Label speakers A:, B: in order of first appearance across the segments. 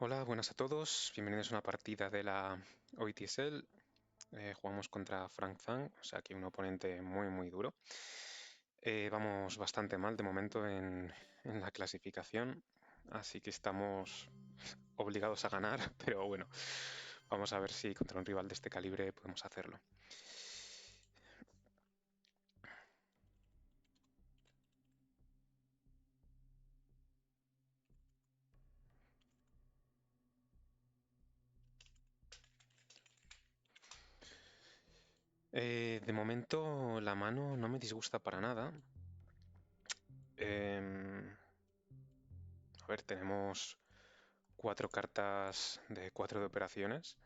A: Hola, buenas a todos. Bienvenidos a una partida de la OITSL. Jugamos contra Frank Zhang, o sea que un oponente muy duro. Vamos bastante mal de momento en la clasificación, así que estamos obligados a ganar, pero bueno, vamos a ver si contra un rival de este calibre podemos hacerlo. De momento la mano no me disgusta para nada. A ver, tenemos 4 cartas de 4 de operaciones.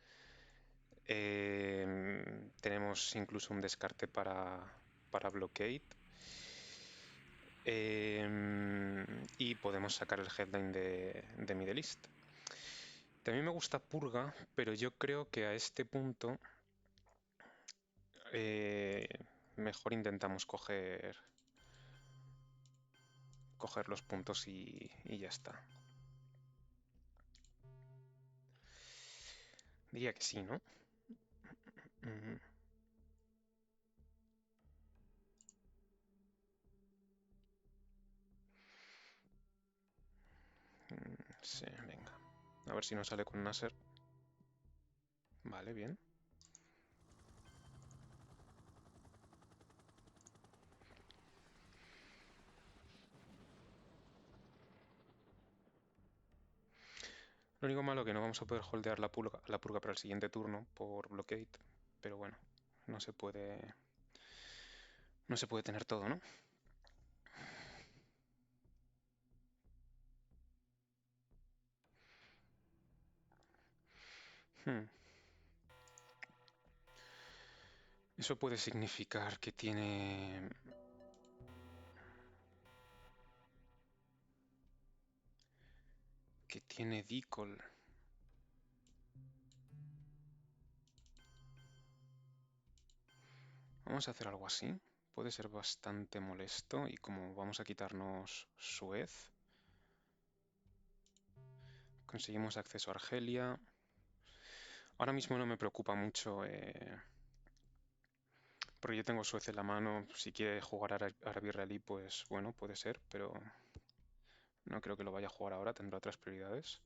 A: Tenemos incluso un descarte para Blockade. Y podemos sacar el headline de Middle East. También me gusta Purga, pero yo creo que a este punto eh, mejor intentamos coger los puntos y ya está. Diría que sí, ¿no? Mm, sí, venga. A ver si nos sale con Nasser. Vale, bien. Lo único malo que no vamos a poder holdear la purga para el siguiente turno por blockade, pero bueno, no se puede, no se puede tener todo, ¿no? Hmm. Eso puede significar que tiene Decoll. Vamos a hacer algo así. Puede ser bastante molesto y como vamos a quitarnos Suez, conseguimos acceso a Argelia. Ahora mismo no me preocupa mucho porque yo tengo Suez en la mano. Si quiere jugar árabe-israelí, pues bueno, puede ser, pero no creo que lo vaya a jugar ahora, tendrá otras prioridades.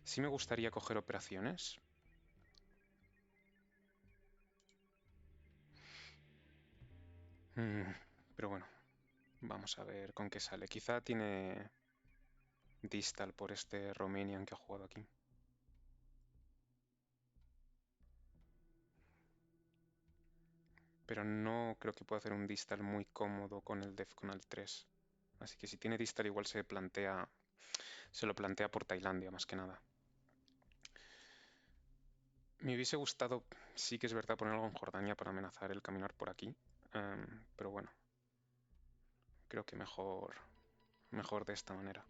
A: Sí me gustaría coger operaciones. Mm, pero bueno, vamos a ver con qué sale. Quizá tiene distal por este Romanian que ha jugado aquí. Pero no creo que pueda hacer un distal muy cómodo con el Defconal 3. Así que si tiene distal igual se lo plantea por Tailandia más que nada. Me hubiese gustado, sí que es verdad, poner algo en Jordania para amenazar el caminar por aquí. Pero bueno, creo que mejor de esta manera.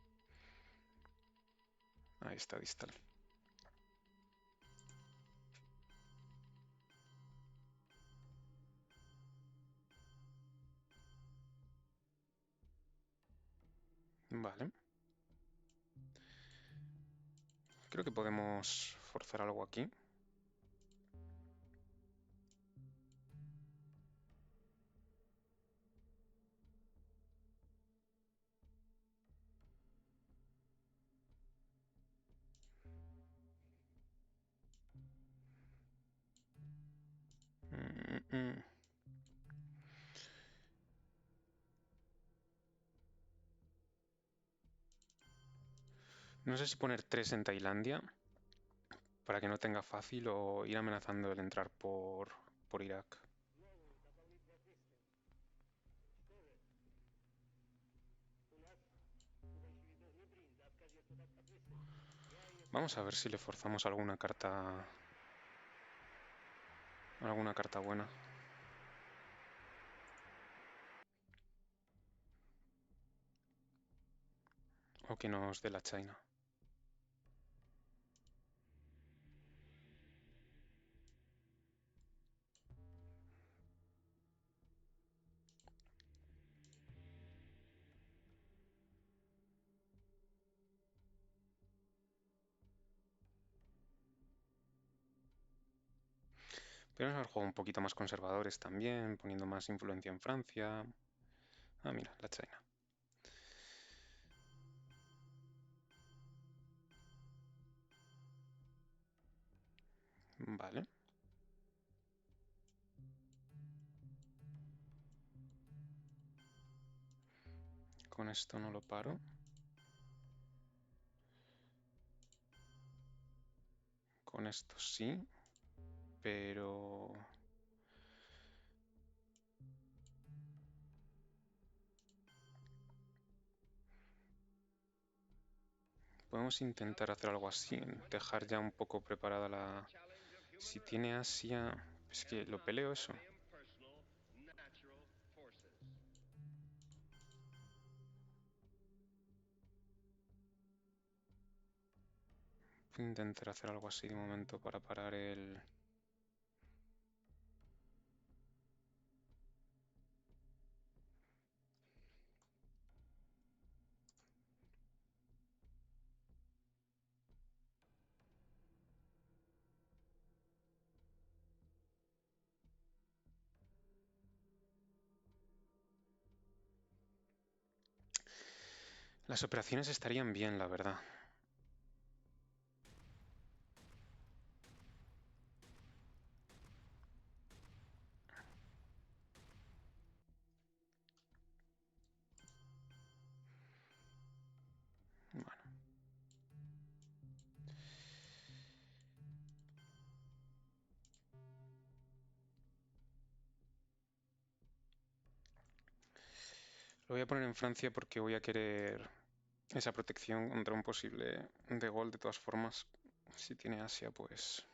A: Ahí está distal. Vale. Creo que podemos forzar algo aquí. Mm, mm. No sé si poner 3 en Tailandia para que no tenga fácil o ir amenazando el entrar por Irak. Vamos a ver si le forzamos alguna carta buena. O que nos dé la China. Podemos haber jugado un poquito más conservadores también, poniendo más influencia en Francia. Ah, mira, la China. Vale. Con esto no lo paro. Con esto sí, pero... Podemos intentar hacer algo así, dejar ya un poco preparada la... Si tiene Asia... Es que lo peleo eso. Voy a intentar hacer algo así de momento para parar el... Las operaciones estarían bien, la verdad. Bueno, lo voy a poner en Francia porque voy a querer esa protección contra un posible de gol de todas formas. Si tiene Asia, pues...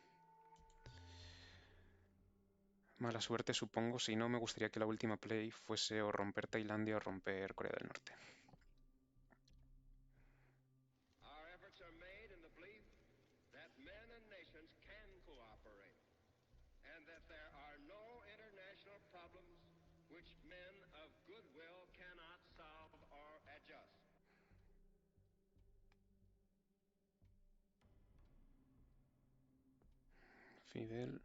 A: Mala suerte, supongo. Si no, me gustaría que la última play fuese o romper Tailandia o romper Corea del Norte. Fidel.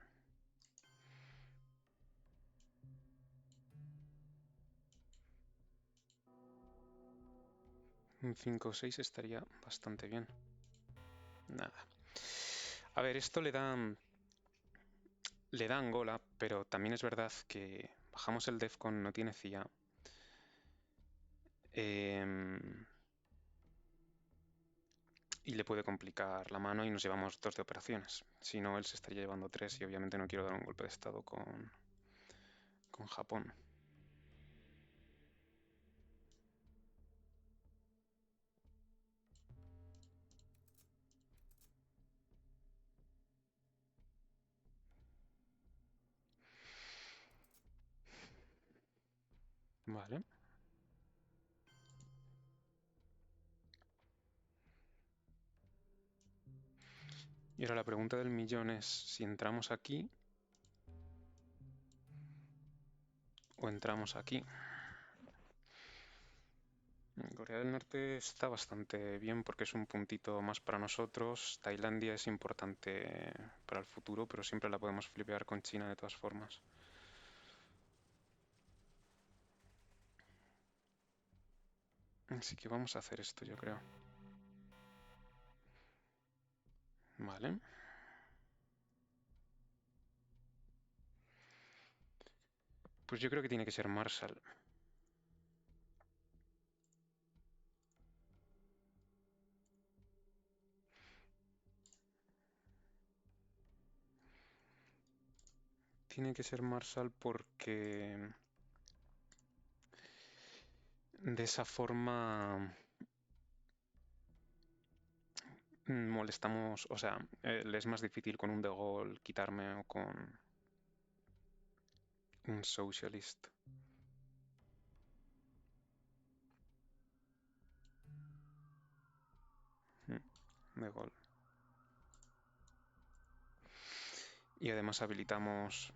A: Un 5-6 estaría bastante bien. Nada. A ver, esto le da Angola, pero también es verdad que bajamos el Defcon, no tiene CIA. Y le puede complicar la mano y nos llevamos 2 de operaciones. Si no, él se estaría llevando 3 y obviamente no quiero dar un golpe de estado con Japón. Vale. Y ahora la pregunta del millón es si entramos aquí o entramos aquí. Corea del Norte está bastante bien porque es un puntito más para nosotros. Tailandia es importante para el futuro, pero siempre la podemos flipear con China de todas formas. Así que vamos a hacer esto, yo creo. Vale. Pues yo creo que tiene que ser Marshall. Tiene que ser Marshall porque de esa forma molestamos, o sea, le es más difícil con un de gol quitarme o con un socialist. De gol. Y además habilitamos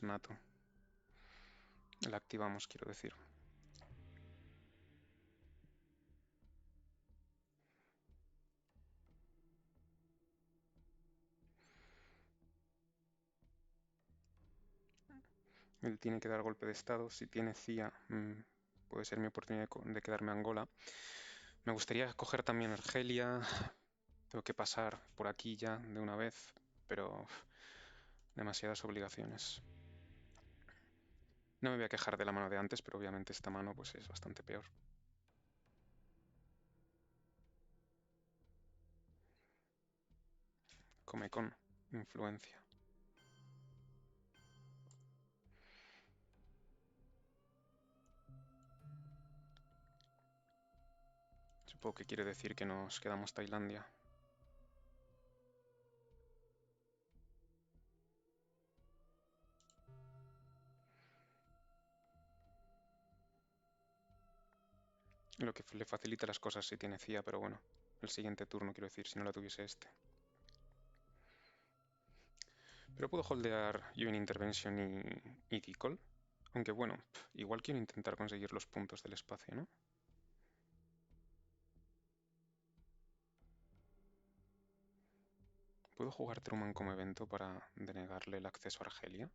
A: NATO. La activamos, quiero decir. Él tiene que dar golpe de estado. Si tiene CIA, puede ser mi oportunidad de quedarme Angola. Me gustaría coger también Argelia. Tengo que pasar por aquí ya de una vez, pero demasiadas obligaciones. No me voy a quejar de la mano de antes, pero obviamente esta mano pues es bastante peor. Come con influencia. Supongo que quiere decir que nos quedamos Tailandia. Lo que le facilita las cosas si tiene CIA, pero bueno, el siguiente turno quiero decir, si no la tuviese este. Pero puedo holdear UN Intervention y Decall. Aunque bueno, igual quiero intentar conseguir los puntos del espacio, ¿no? ¿Puedo jugar Truman como evento para denegarle el acceso a Argelia?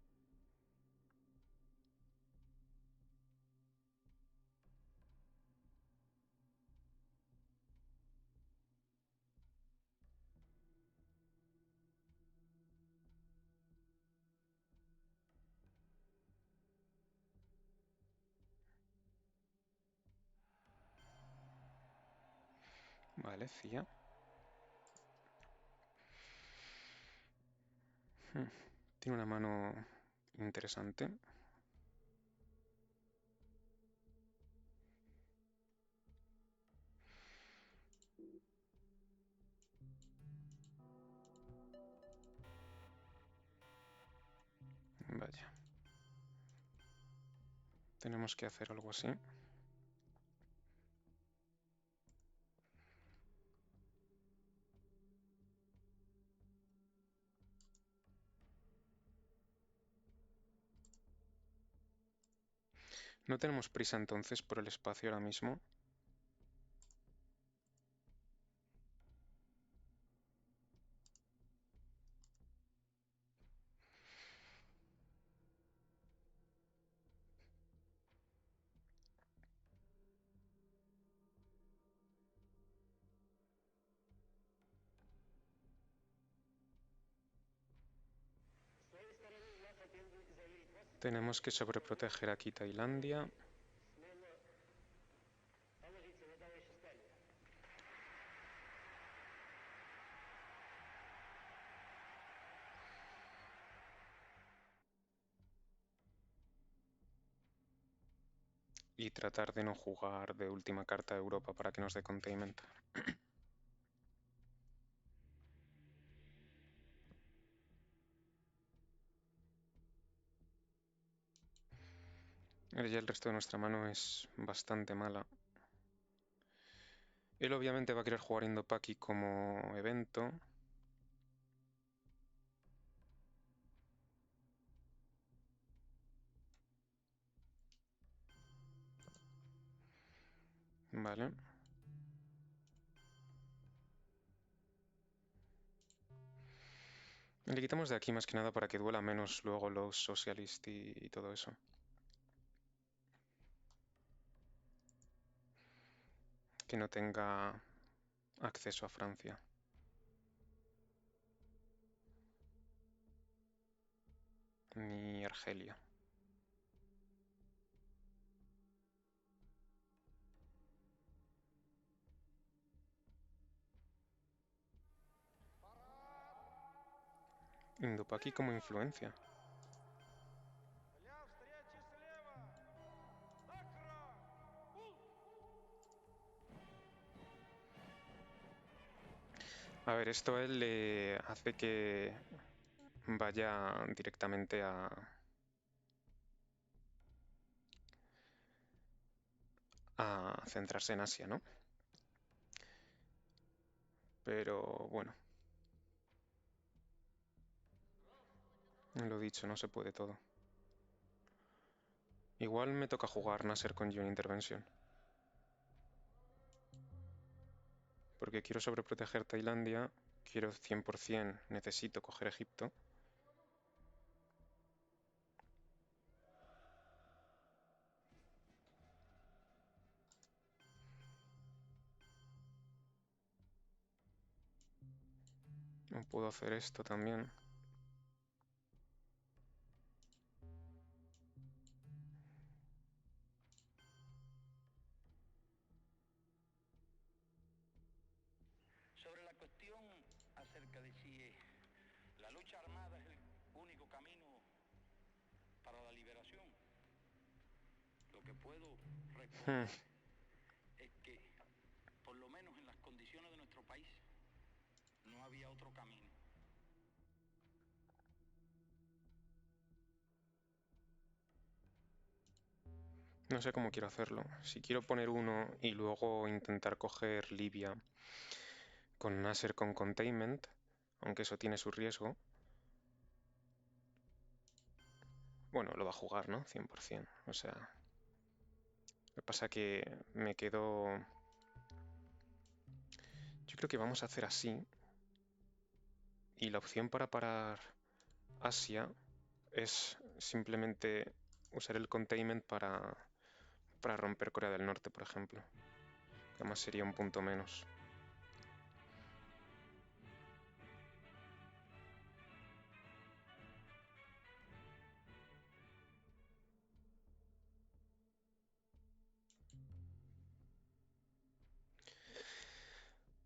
A: Vale, CIA. Tiene una mano interesante. Vaya. Tenemos que hacer algo así. No tenemos prisa entonces por el espacio ahora mismo. Tenemos que sobreproteger aquí Tailandia. Y tratar de no jugar de última carta de Europa para que nos dé containment. Ya el resto de nuestra mano es bastante mala. Él obviamente va a querer jugar Indopaki como evento. Vale. Le quitamos de aquí más que nada para que duela menos luego los socialist y todo eso. Que no tenga acceso a Francia. Ni Argelia. Indopaki como influencia. A ver, esto a él le hace que vaya directamente a centrarse en Asia, ¿no? Pero bueno, lo dicho, no se puede todo. Igual me toca jugar Nasser con June Intervention. Porque quiero sobreproteger Tailandia, quiero 100%, necesito coger Egipto. No puedo hacer esto también.
B: Sobre la cuestión acerca de si la lucha armada es el único camino para la liberación, lo que puedo
A: Hmm.
B: responder es que, por lo menos en las condiciones de nuestro país, no había otro camino.
A: No sé cómo quiero hacerlo. Si quiero poner uno y luego intentar coger Libia con Nasser con Containment, aunque eso tiene su riesgo. Bueno, lo va a jugar, ¿no? 100%. O sea, lo que pasa que me quedo... Yo creo que vamos a hacer así. Y la opción para parar Asia es simplemente usar el Containment para romper Corea del Norte, por ejemplo. Que además sería un punto menos.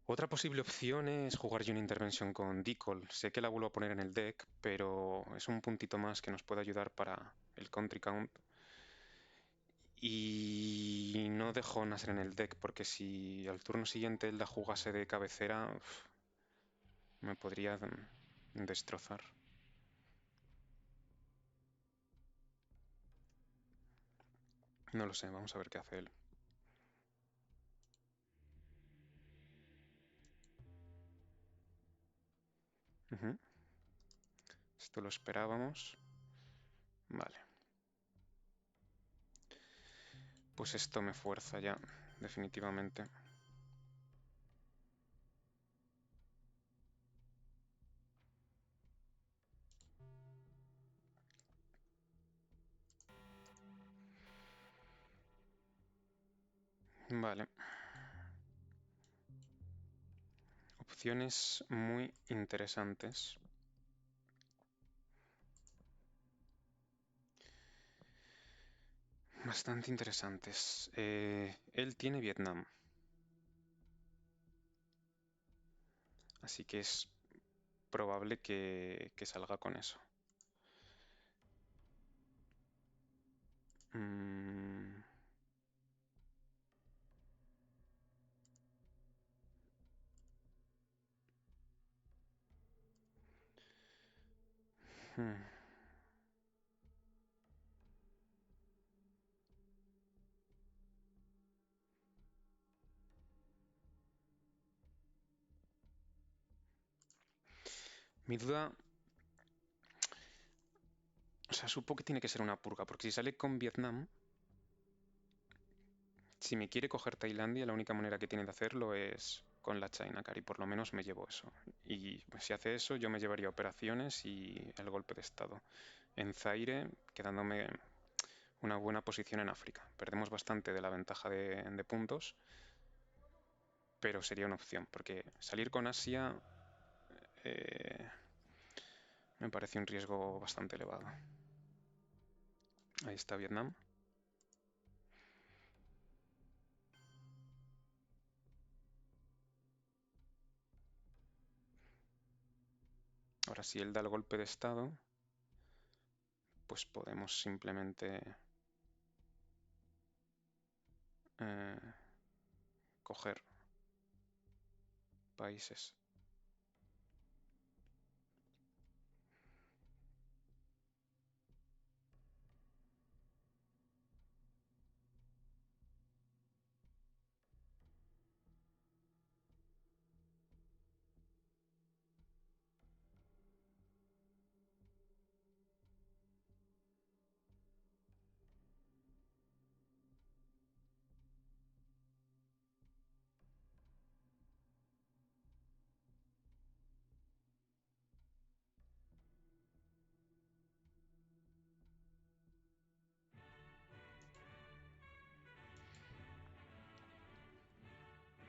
A: Otra posible opción es jugar yo una intervención con Decoll. Sé que la vuelvo a poner en el deck, pero es un puntito más que nos puede ayudar para el country count. Y no dejo Nasser en el deck, porque si al turno siguiente él la jugase de cabecera, me podría destrozar. No lo sé, vamos a ver qué hace él. Ujú. Esto lo esperábamos. Vale. Pues esto me fuerza ya, definitivamente. Vale. Opciones muy interesantes. Bastante interesantes. Él tiene Vietnam, así que es probable que salga con eso. Mm, hmm. Mi duda, o sea, supongo que tiene que ser una purga, porque si sale con Vietnam, si me quiere coger Tailandia, la única manera que tiene de hacerlo es con la China Cari, por lo menos me llevo eso. Y si hace eso, yo me llevaría operaciones y el golpe de estado en Zaire, quedándome una buena posición en África. Perdemos bastante de la ventaja de puntos, pero sería una opción, porque salir con Asia eh, me parece un riesgo bastante elevado. Ahí está Vietnam. Ahora, si él da el golpe de estado, pues podemos simplemente eh, coger países.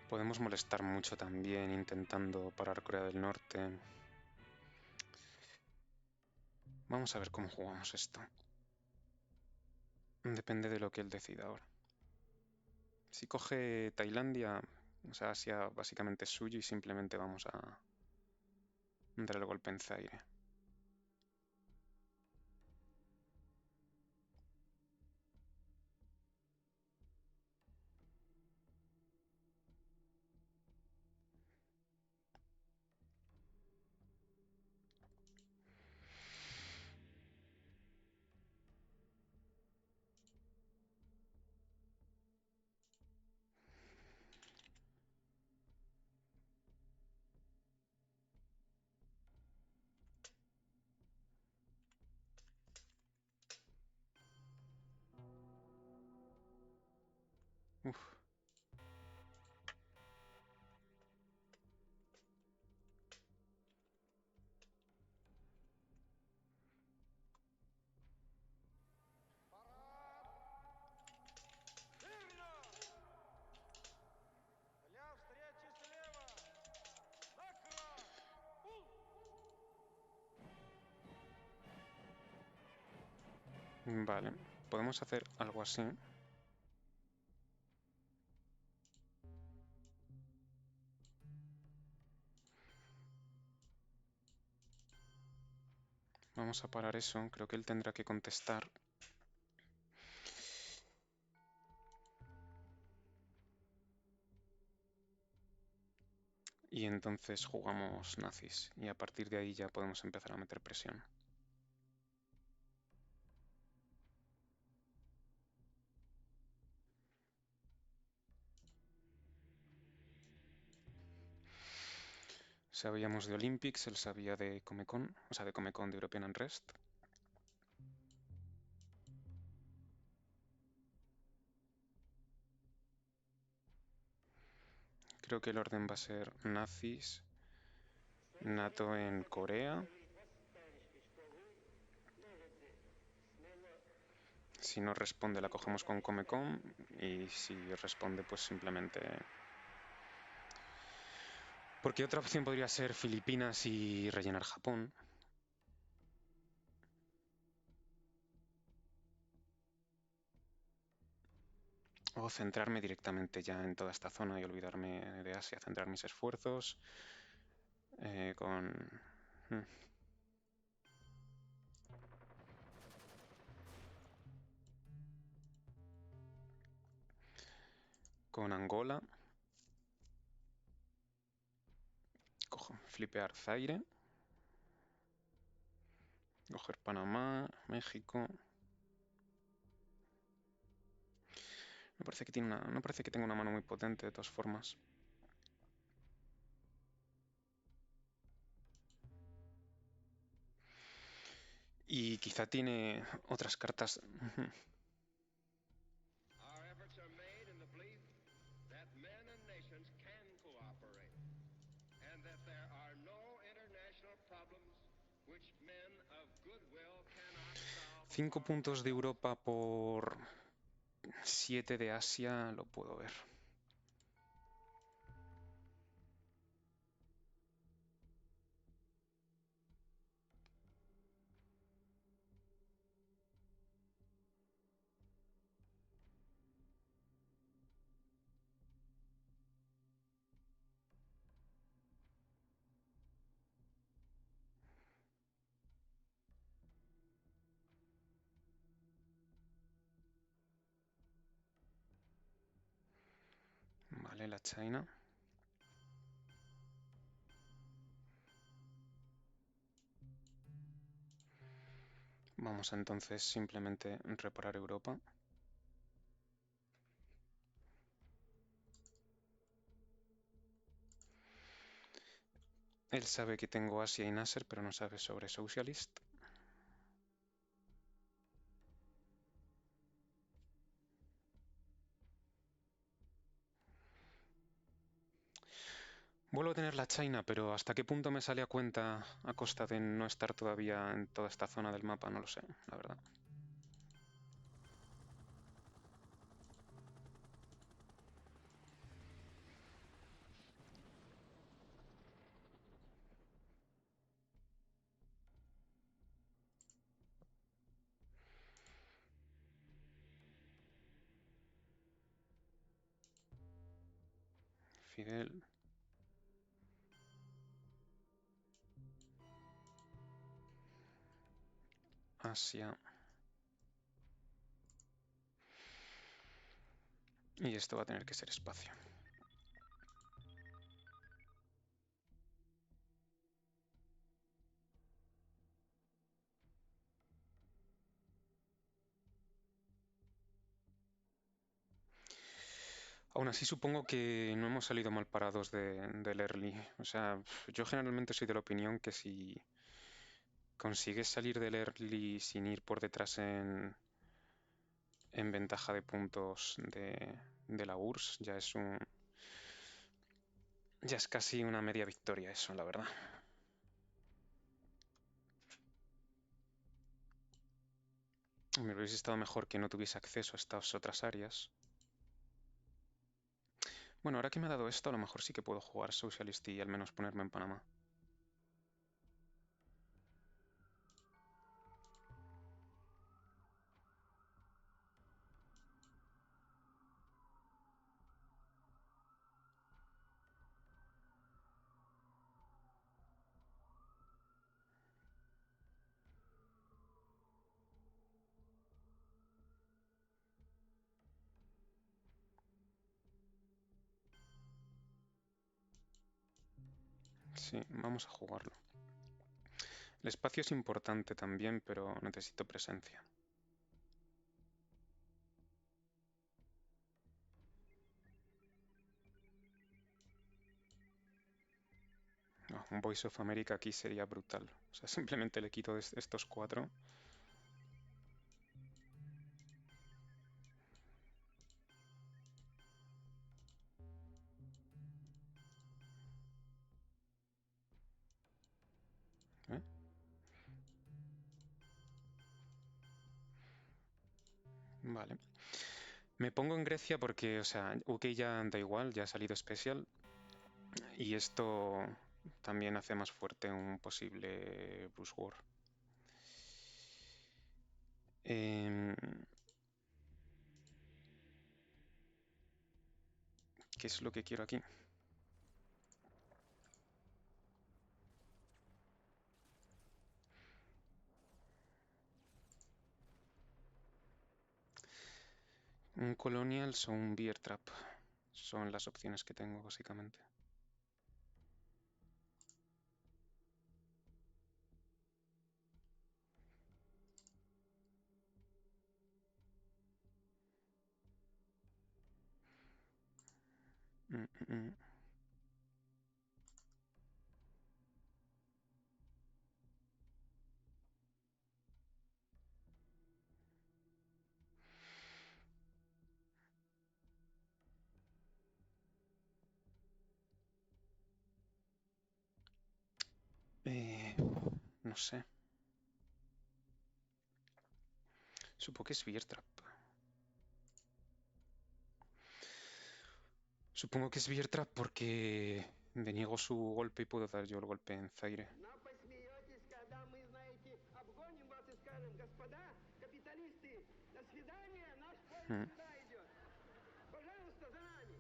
A: Podemos molestar mucho también intentando parar Corea del Norte. Vamos a ver cómo jugamos esto. Depende de lo que él decida ahora. Si coge Tailandia, o sea, Asia básicamente es suyo y simplemente vamos a dar el golpe en Zaire. Uf. Vale, podemos hacer algo así. Vamos a parar eso, creo que él tendrá que contestar. Y entonces jugamos nazis y a partir de ahí ya podemos empezar a meter presión. Sabíamos de Olympics, él sabía de Comecon, o sea, de Comecon, de European Unrest. Creo que el orden va a ser nazis, NATO en Corea. Si no responde la cogemos con Comecon y si responde pues simplemente... Porque otra opción podría ser Filipinas y rellenar Japón. O centrarme directamente ya en toda esta zona y olvidarme de Asia, centrar mis esfuerzos con... con Angola. Flipear Zaire. Coger Panamá, México. Me parece que tiene no parece que tenga una mano muy potente de todas formas. Y quizá tiene otras cartas. Cinco puntos de Europa por 7 de Asia, lo puedo ver. Vale, la China. Vamos a entonces simplemente reparar Europa. Él sabe que tengo Asia y Nasser, pero no sabe sobre Socialist. Vuelvo a tener la China, pero ¿hasta qué punto me sale a cuenta a costa de no estar todavía en toda esta zona del mapa? No lo sé, la verdad. Fidel. Asia. Y esto va a tener que ser espacio. Aún así, supongo que no hemos salido mal parados del early. O sea, yo generalmente soy de la opinión que si consigues salir del early sin ir por detrás en ventaja de puntos de la URSS, ya es casi una media victoria eso, la verdad. Me hubiese estado mejor que no tuviese acceso a estas otras áreas. Bueno, ahora que me ha dado esto, a lo mejor sí que puedo jugar Socialist y al menos ponerme en Panamá. Sí, vamos a jugarlo. El espacio es importante también, pero necesito presencia. No, un Voice of America aquí sería brutal. O sea, simplemente le quito estos 4. ¿Eh? Vale. Me pongo en Grecia porque, o sea, UK ya da igual, ya ha salido Special. Y esto también hace más fuerte un posible Bruce War. Em, ¿Qué es lo que quiero aquí? Un Colonials o un Beer Trap. Son las opciones que tengo, básicamente. Mm, mm, mm. No sé. Supongo que es Beer Trap. Supongo que es Beer Trap porque deniego su golpe y puedo dar yo el golpe en Zaire.
B: Но посмеетесь, когда мы, знаете, обгоним вас и скажем: господа капиталисты, до свидания, наш поезд
A: Mm.
B: сюда идет. Пожалуйста, за нами.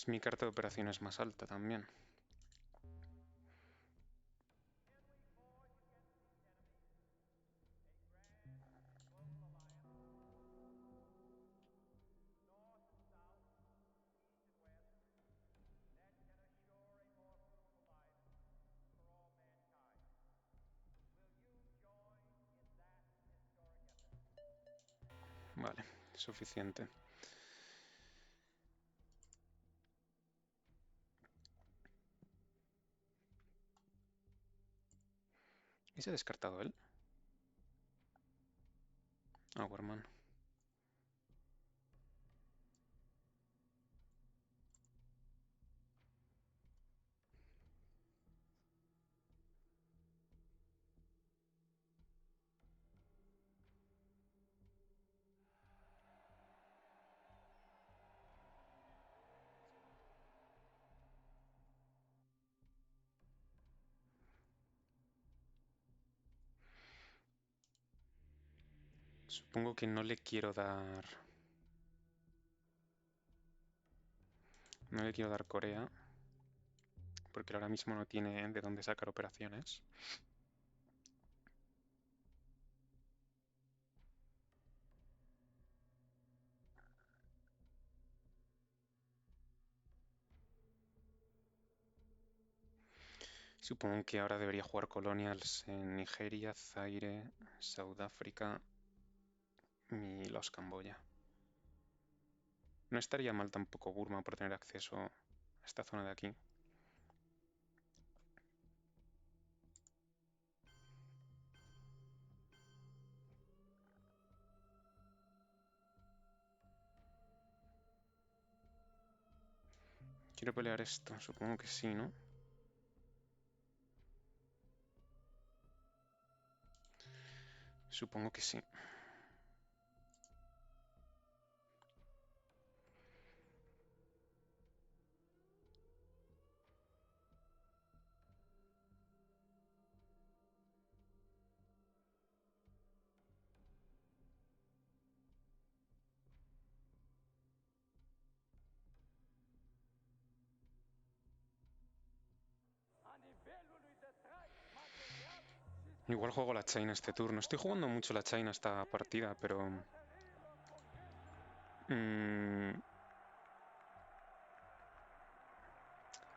A: Mi carta de operaciones más alta también. Vale, suficiente. ¿Y se ha descartado él? Ah, Warman. Supongo que no le quiero dar... No le quiero dar Corea, porque ahora mismo no tiene de dónde sacar operaciones. Supongo que ahora debería jugar colonials en Nigeria, Zaire, Sudáfrica y los Camboya. No estaría mal tampoco Burma por tener acceso a esta zona de aquí. Quiero pelear esto, supongo que sí, ¿no? Supongo que sí. Igual juego la China este turno. Estoy jugando mucho la China esta partida, pero...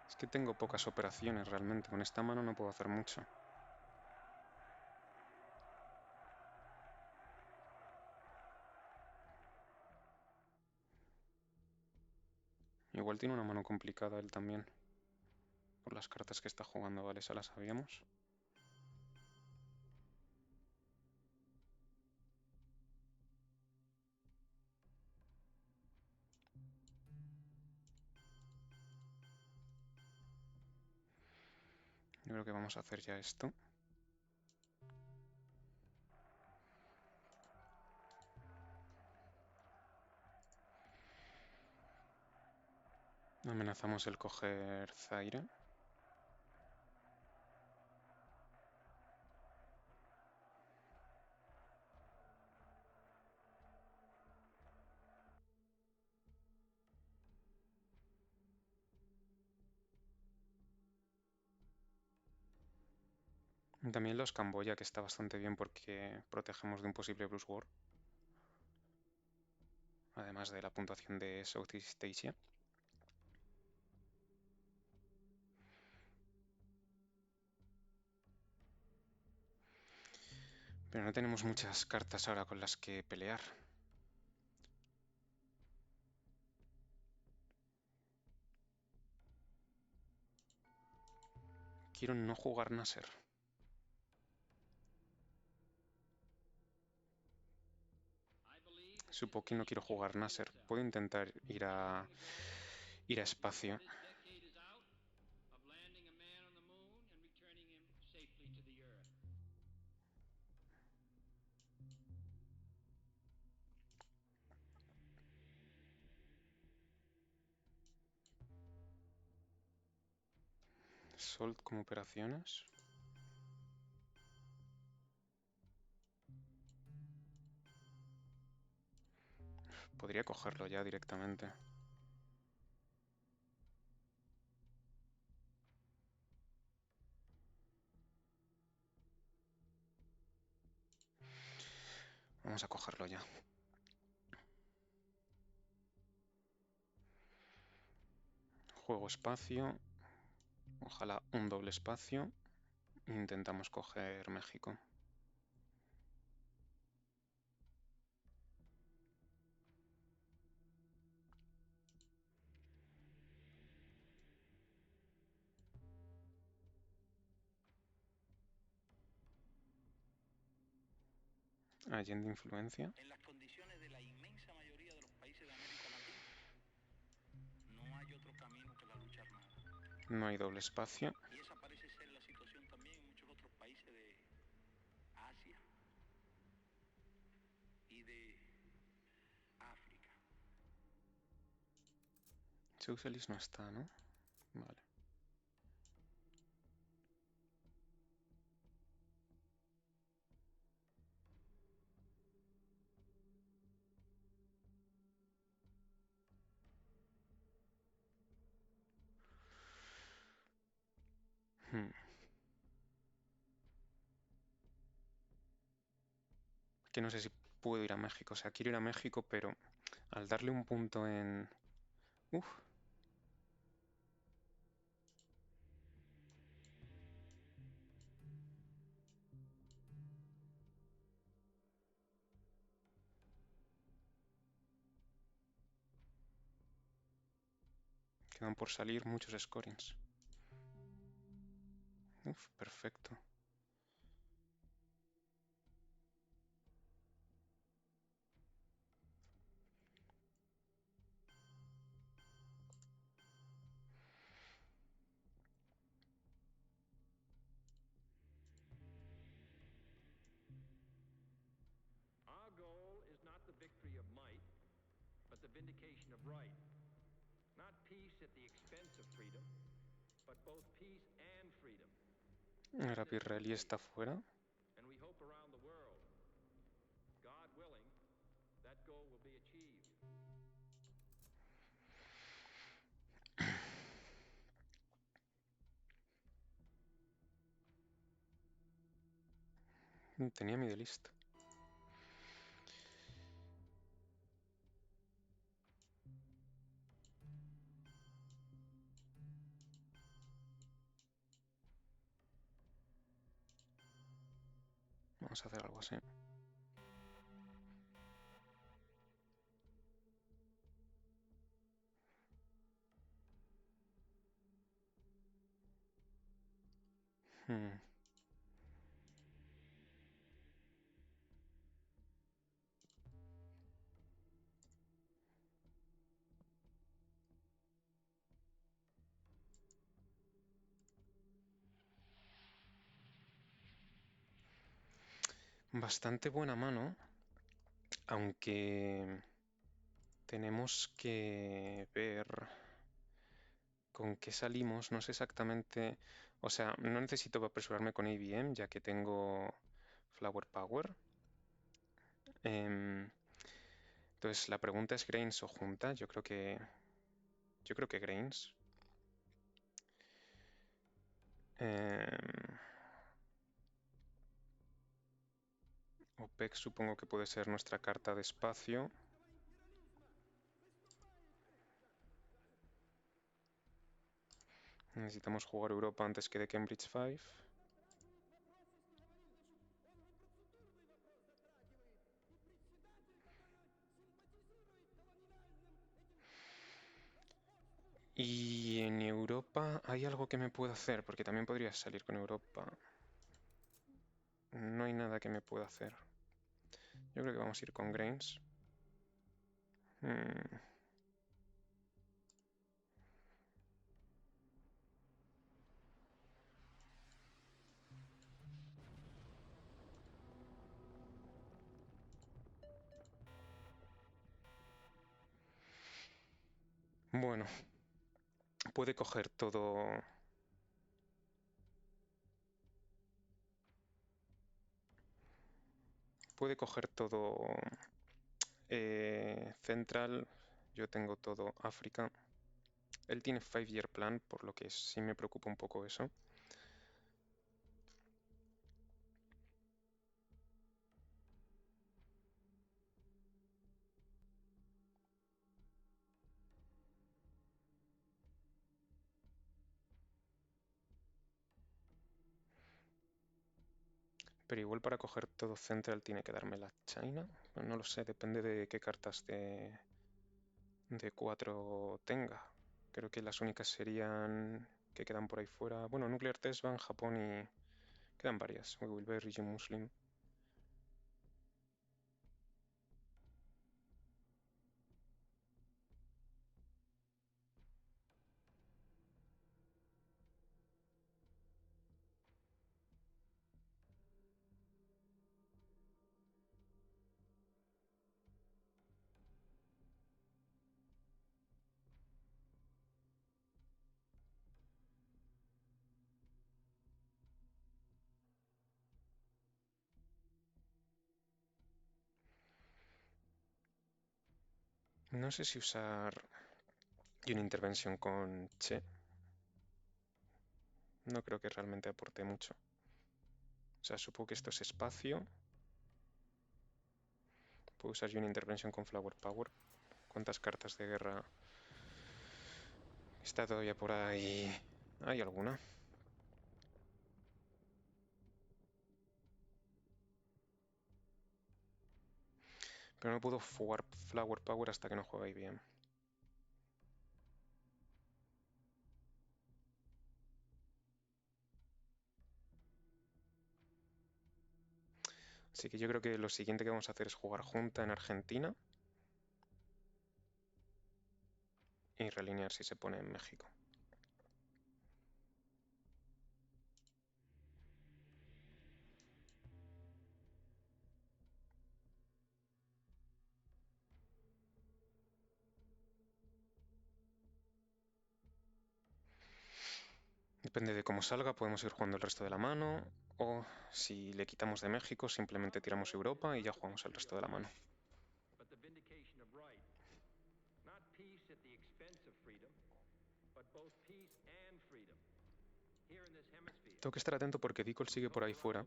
A: es que tengo pocas operaciones realmente. Con esta mano no puedo hacer mucho. Igual tiene una mano complicada él también. Por las cartas que está jugando, vale, esa la sabíamos. Yo creo que vamos a hacer ya esto. Amenazamos el coger Zaire. También los Camboya, que está bastante bien porque protegemos de un posible Bruce War. Además de la puntuación de Southeast Asia. Pero no tenemos muchas cartas ahora con las que pelear. Quiero no jugar Nasser. Supongo que no quiero jugar Nasser. Puedo intentar ir a espacio. Salt como operaciones. Podría cogerlo ya directamente. Vamos a cogerlo ya. Juego espacio. Ojalá un doble espacio. Intentamos coger México. Allende influencia.
B: En las condiciones de la inmensa mayoría de los países de América Latina, no hay otro camino que la lucha armada.
A: No hay doble espacio.
B: Y esa parece ser la situación también en muchos otros países de Asia y de África.
A: Socialist no está, ¿no? Vale. Hmm. Que no sé si puedo ir a México. O sea, quiero ir a México, pero al darle un punto en... Uf, quedan por salir muchos scorings. Uf, perfecto.
B: Our goal is not the victory of might, but the vindication of right. Not peace at the expense of freedom, but both peace and freedom.
A: Ahora Pirelli está fuera.
B: And we hope around the world, God willing, that goal will be achieved.
A: Tenía Middle East. Vamos a hacer algo así. Hmm. Bastante buena mano, aunque tenemos que ver con qué salimos. No sé exactamente, o sea, no necesito apresurarme con ABM ya que tengo Flower Power. Em, entonces la pregunta es Grains o junta. Yo creo que Grains. Em, OPEC supongo que puede ser nuestra carta de espacio. Necesitamos jugar Europa antes que de Cambridge 5. Y en Europa hay algo que me puedo hacer, porque también podría salir con Europa. No hay nada que me pueda hacer. Yo creo que vamos a ir con Grains. Mm, Bueno, puede coger todo. Puede coger todo Central. Yo tengo todo África. Él tiene 5-year plan, por lo que sí me preocupa un poco eso. Pero igual para coger todo Central tiene que darme la China. No lo sé, depende de qué cartas de 4 tenga. Creo que las únicas serían que quedan por ahí fuera. Bueno, Nuclear Test Ban, Japón y quedan varias. We Will Be Region Muslim. No sé si usar una intervención con Che. No creo que realmente aporte mucho. O sea, supongo que esto es espacio. Puedo usar yo una intervención con Flower Power. ¿Cuántas cartas de guerra está todavía por ahí? ¿Hay alguna? Pero no puedo jugar Flower Power hasta que no juegue bien. Así que yo creo que lo siguiente que vamos a hacer es jugar junta en Argentina y realinear si se pone en México. Depende de cómo salga, podemos ir jugando el resto de la mano, o si le quitamos de México, simplemente tiramos Europa y ya jugamos el resto de la mano. Tengo que estar atento porque Deagle sigue por ahí fuera.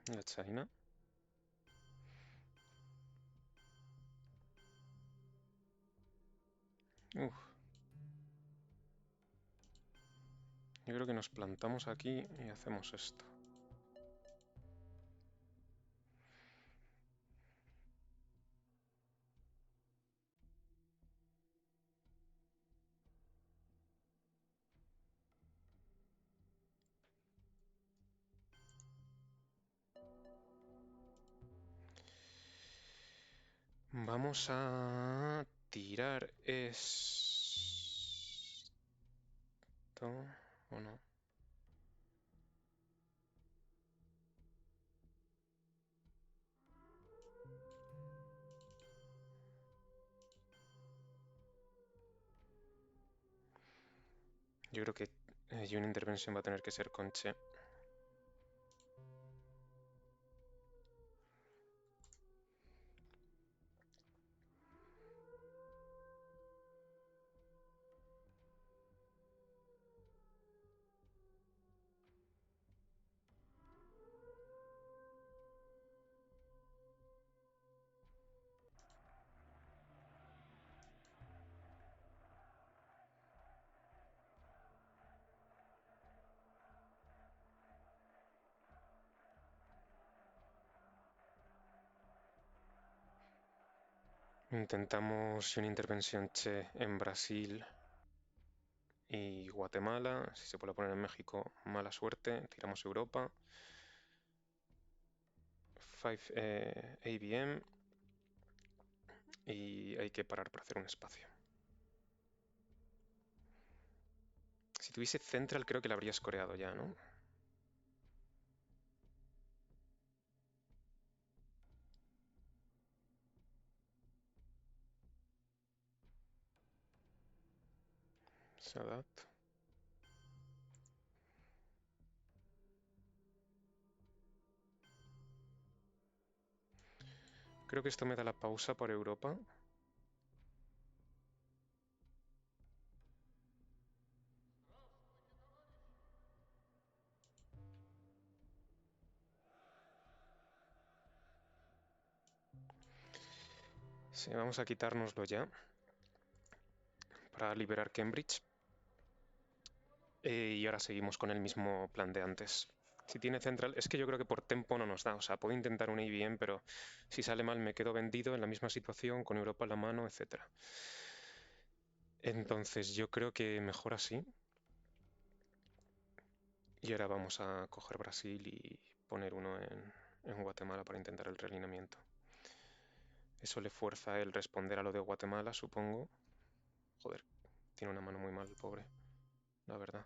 A: La China. Uf. Yo creo que nos plantamos aquí y hacemos esto. Vamos a tirar esto, ¿o no? Yo creo que una intervención va a tener que ser con Che. Intentamos una intervención Che en Brasil y Guatemala. Si se puede poner en México, mala suerte. Tiramos Europa. 5 ABM. Y hay que parar para hacer un espacio. Si tuviese Central creo que la habría escoreado ya, ¿no? Sadat. Creo que esto me da la pausa por Europa. Sí, vamos a quitárnoslo ya para liberar Cambridge. Y ahora seguimos con el mismo plan de antes. Si tiene Central, es que yo creo que por tempo no nos da. O sea, puedo intentar un ABM, pero si sale mal me quedo vendido en la misma situación, con Europa en la mano, etc. Entonces yo creo que mejor así. Y ahora vamos a coger Brasil y poner uno en Guatemala para intentar el realineamiento. Eso le fuerza a él responder a lo de Guatemala, supongo. Joder, tiene una mano muy mal, pobre. La verdad.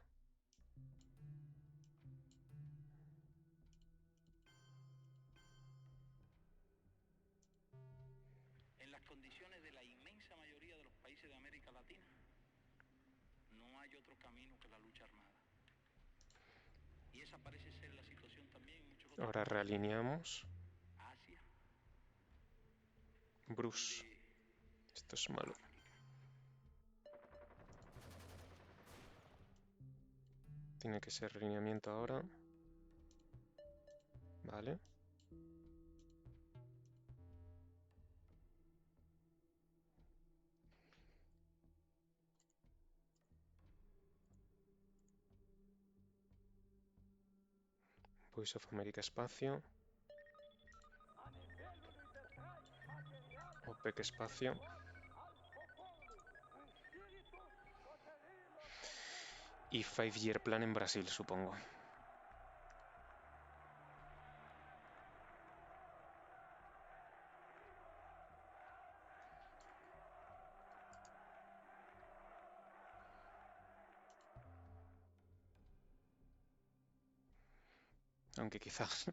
B: En las condiciones de la inmensa mayoría de los países de América Latina, hay otro camino que la lucha armada. Y esa parece ser la situación también en muchos otros
A: Ahora
B: países.
A: realineamos.
B: Asia,
A: Bruce.
B: donde
A: Esto es malo. Tiene que ser alineamiento ahora. Vale. Voice of America espacio. OPEC espacio. Y 5-year plan en Brasil, supongo. Aunque quizás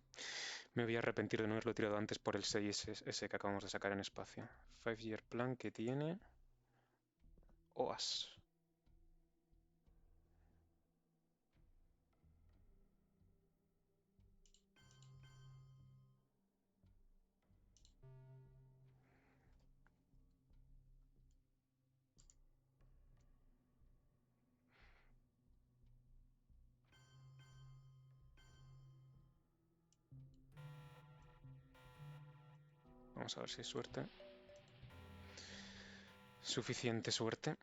A: me voy a arrepentir de no haberlo tirado antes por el 6S que acabamos de sacar en espacio. 5-year plan que tiene OAS. Vamos a ver si hay suerte. Suficiente suerte.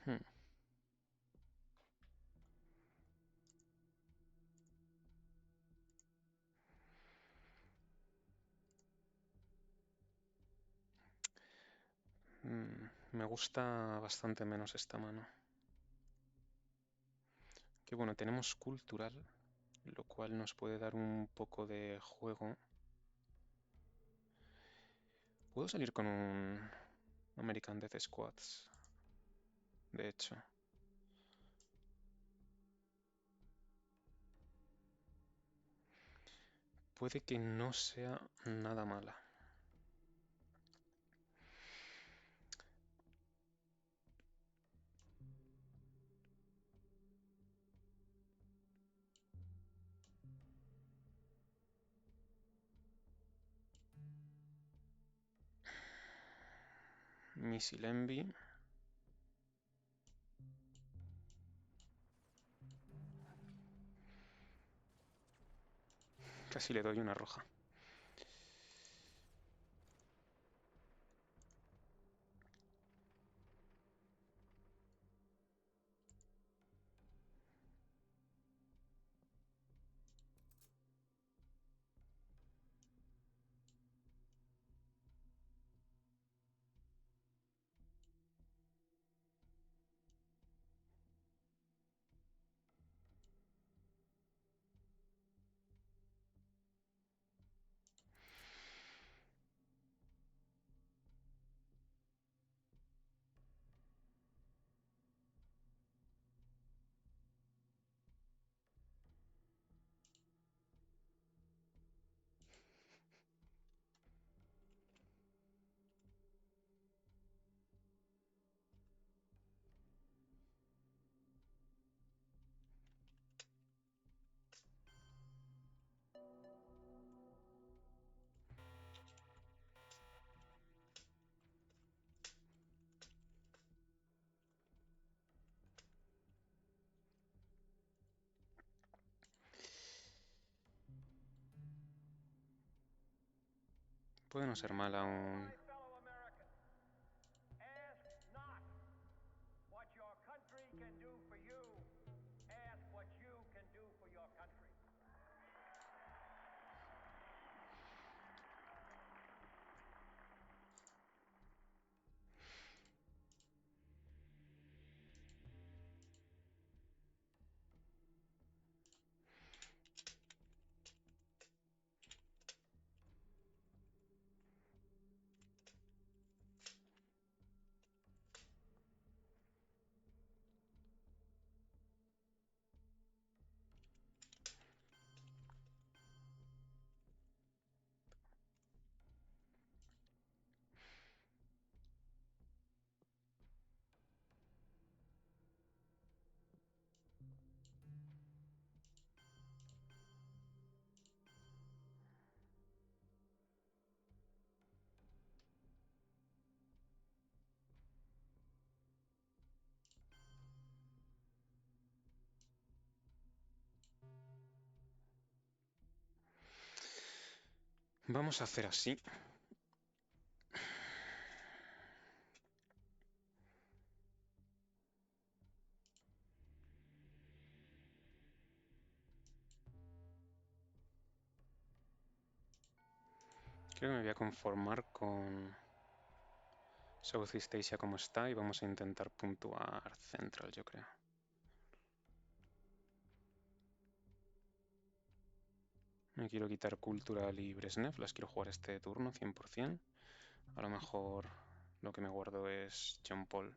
A: Hmm. Me gusta bastante menos esta mano. Que bueno, tenemos cultural, lo cual nos puede dar un poco de juego. Puedo salir con un American Death Squads, de hecho. Puede que no sea nada mala. Missile Envy. Casi le doy una roja. Puede no ser mala un... Vamos a hacer así. Creo que me voy a conformar con Southeast Asia como está y vamos a intentar puntuar Central, yo creo. Me quiero quitar Cultural y Brezhnev, las quiero jugar este turno 100%. A lo mejor lo que me guardo es John Paul.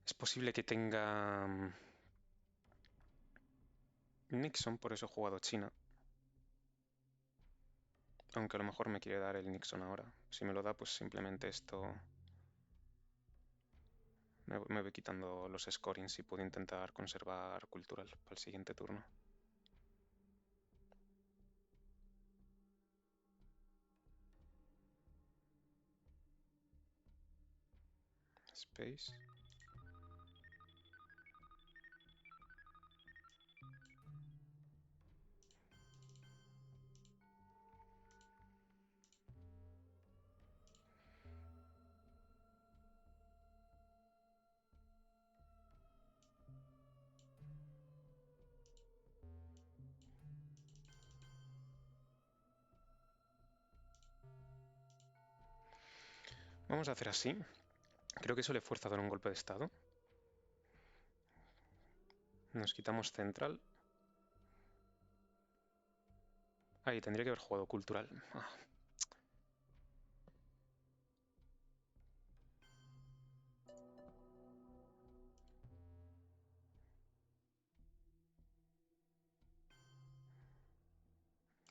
A: Es posible que tenga Nixon, por eso he jugado China. Aunque a lo mejor me quiere dar el Nixon ahora. Si me lo da, pues simplemente esto... Me voy quitando los scorings y puedo intentar conservar Cultural para el siguiente turno. Space. Vamos a hacer así. Creo que eso le fuerza a dar un golpe de estado. Nos quitamos Central. Ahí, tendría que haber jugado Cultural. Ah.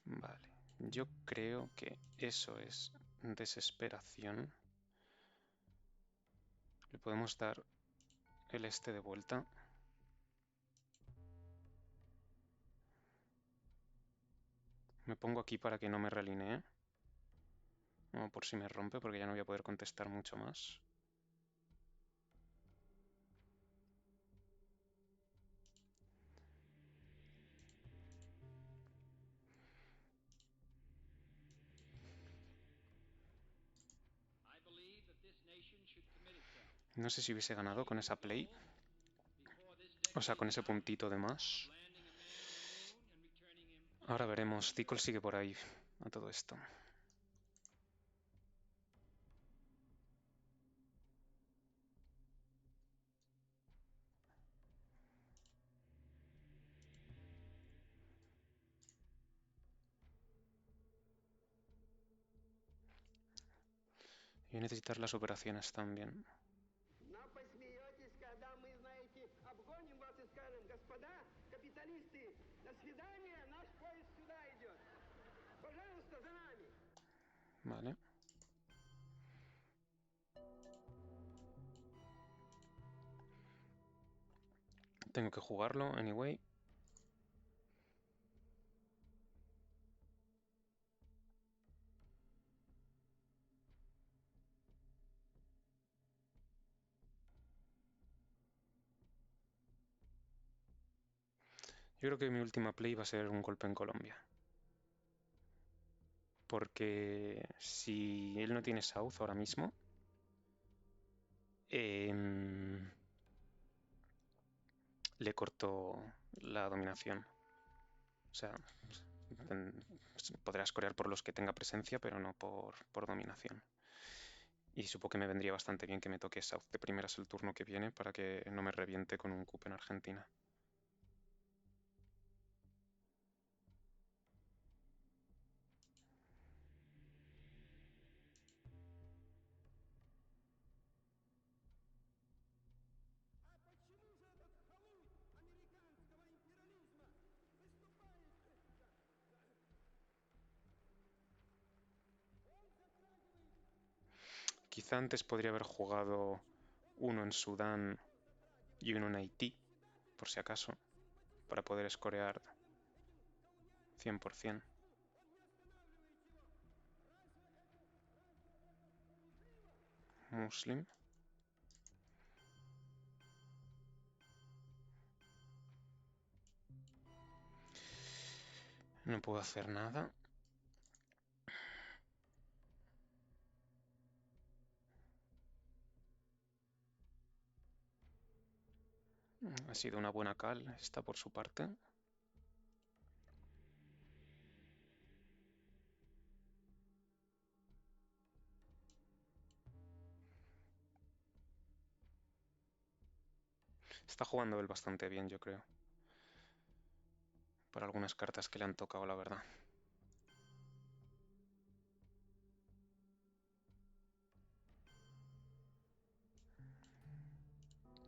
A: Vale. Yo creo que eso es desesperación. Le podemos dar el este de vuelta. Me pongo aquí para que no me realinee. O por si me rompe, porque ya no voy a poder contestar mucho más. No sé si hubiese ganado con esa play. O sea, con ese puntito de más. Ahora veremos. Tickle sigue por ahí a todo esto. Y voy a necesitar las operaciones también. Vale. Tengo que jugarlo, anyway. Yo creo que mi última play va a ser un golpe en Colombia. Porque si él no tiene South ahora mismo, le corto la dominación. O sea, podrá escorear por los que tenga presencia, pero no por dominación. Y supongo que me vendría bastante bien que me toque South de primeras el turno que viene para que no me reviente con un cup en Argentina. Quizá antes podría haber jugado uno en Sudán y uno en Haití, por si acaso, para poder escorear 100%. Muslim. No puedo hacer nada. Ha sido una buena cal esta por su parte. Está jugando él bastante bien, yo creo. Por algunas cartas que le han tocado, la verdad.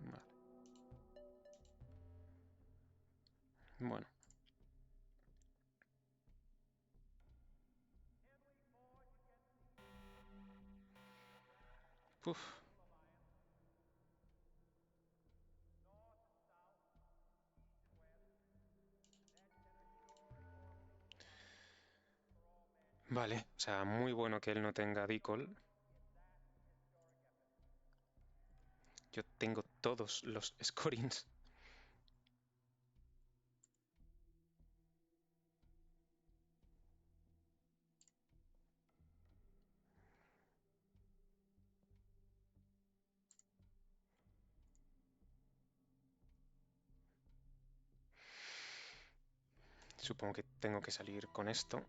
A: Vale. Bueno. Uf. Vale, o sea, muy bueno que él no tenga Decoll. Yo tengo todos los scorings. Supongo que tengo que salir con esto.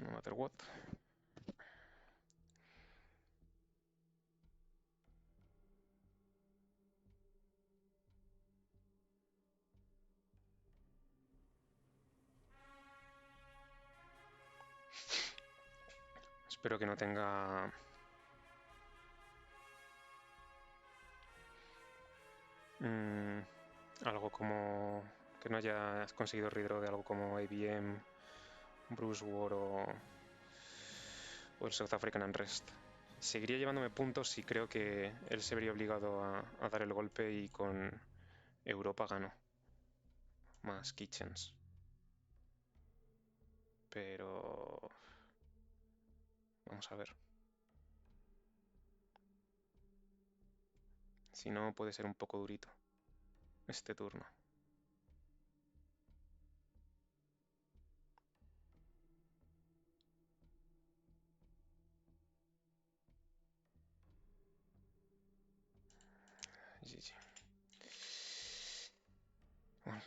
A: No matter what. Espero que no tenga... algo como... Que no haya conseguido redraw de algo como ABM, Bruce War o el South African Unrest. Seguiría llevándome puntos y creo que él se vería obligado a dar el golpe y con Europa ganó. Más Kitchens. Pero... Vamos a ver. Si no, puede ser un poco durito este turno. GG. Bueno,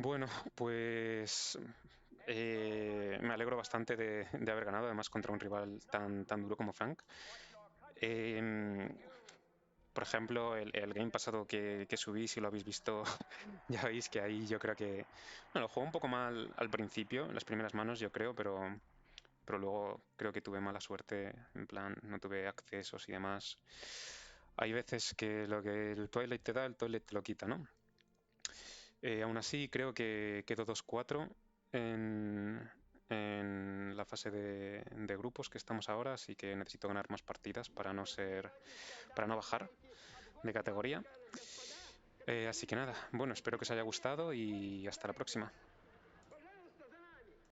A: bueno, pues me alegro bastante de haber ganado, además contra un rival tan duro como Frank. Por ejemplo, el game pasado que subí, si lo habéis visto, ya veis que ahí yo creo que... Bueno, jugué un poco mal al principio, en las primeras manos yo creo, pero luego creo que tuve mala suerte, en plan, no tuve accesos y demás. Hay veces que lo que el Twilight te da, el Twilight te lo quita, ¿no? Aún así, creo que quedó 2-4 en la fase de grupos que estamos ahora, así que necesito ganar más partidas para no bajar de categoría. Así que nada, bueno, espero que os haya gustado y hasta la próxima.